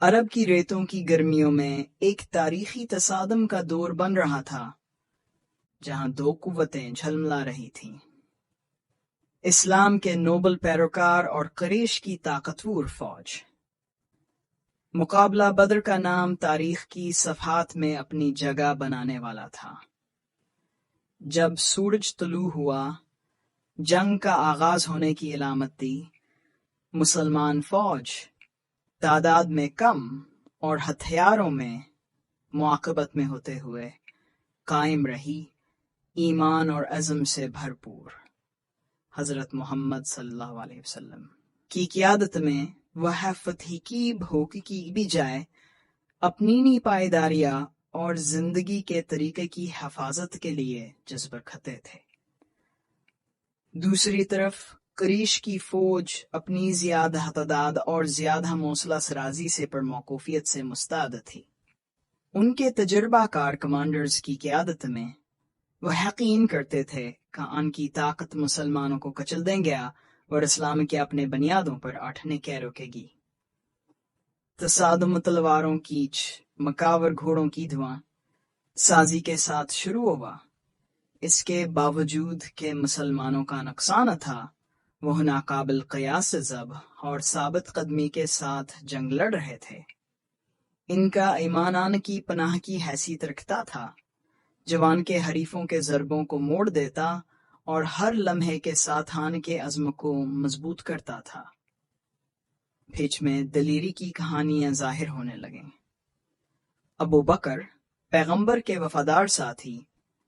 عرب کی ریتوں کی گرمیوں میں ایک تاریخی تصادم کا دور بن رہا تھا جہاں دو قوتیں جھلملا رہی تھیں، اسلام کے نوبل پیروکار اور قریش کی طاقتور فوج۔ مقابلہ بدر کا نام تاریخ کی صفحات میں اپنی جگہ بنانے والا تھا۔ جب سورج طلوع ہوا، جنگ کا آغاز ہونے کی علامت دی۔ مسلمان فوج تعداد میں کم اور ہتھیاروں میں معاقبت میں ہوتے ہوئے قائم رہی، ایمان اور عزم سے بھرپور۔ حضرت محمد صلی اللہ علیہ وسلم کی قیادت میں وہ فتح کی بھوک کی بجائے اپنی پائیداریاں اور زندگی کے طریقے کی حفاظت کے لیے جذب رکھتے تھے۔ دوسری طرف قریش کی فوج اپنی زیادہ تعداد اور زیادہ حوصلہ سرازی سے پرموقوفیت سے مستعد تھی۔ ان کے تجربہ کار کمانڈرز کی قیادت میں وہ یقین کرتے تھے کہ ان کی طاقت مسلمانوں کو کچل دیں گے اور اسلام کے اپنے بنیادوں پر اٹھنے کے روکے گی۔ تصادم تلواروں کیچ، مکاور گھوڑوں کی دھواں سازی کے ساتھ شروع ہوا۔ اس کے باوجود کہ مسلمانوں کا نقصان تھا، وہ ناقابل قیاس ضبط اور ثابت قدمی کے ساتھ جنگ لڑ رہے تھے۔ ان کا ایمان کی پناہ کی حیثیت رکھتا تھا، جوان کے حریفوں کے ضربوں کو موڑ دیتا اور ہر لمحے کے ساتھ آن کے عزم کو مضبوط کرتا تھا۔ پیچ میں دلیری کی کہانیاں ظاہر ہونے لگیں۔ ابو بکر پیغمبر کے وفادار ساتھی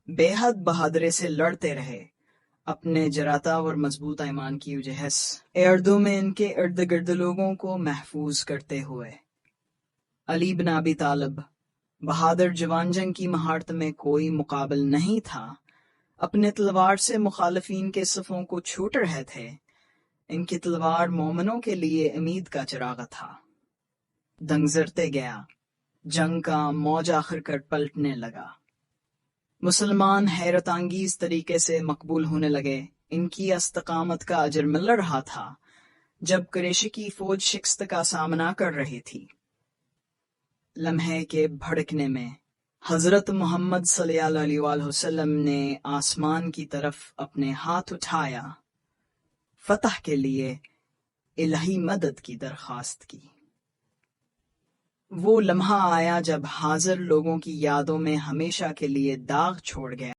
بے حد بہادری سے لڑتے رہے، اپنے جراتا اور مضبوط ایمان کی وجہ سے اردو میں ان کے ارد گرد لوگوں کو محفوظ کرتے ہوئے۔ علی بن ابی طالب بہادر جوان، جنگ کی مہارت میں کوئی مقابل نہیں تھا، اپنے تلوار سے مخالفین کے صفوں کو چھوٹ رہے تھے۔ ان کی تلوار مومنوں کے لیے امید کا چراغ تھا۔ دنگزرتے گیا، جنگ کا موج آخر کر پلٹنے لگا۔ مسلمان حیرت انگیز طریقے سے مقبول ہونے لگے۔ ان کی استقامت کا اجر مل رہا تھا جب قریش کی فوج شکست کا سامنا کر رہی تھی۔ لمحے کے بھڑکنے میں حضرت محمد صلی اللہ علیہ وآلہ وسلم نے آسمان کی طرف اپنے ہاتھ اٹھایا، فتح کے لیے الہی مدد کی درخواست کی۔ وہ لمحہ آیا جب حاضر لوگوں کی یادوں میں ہمیشہ کے لیے داغ چھوڑ گیا۔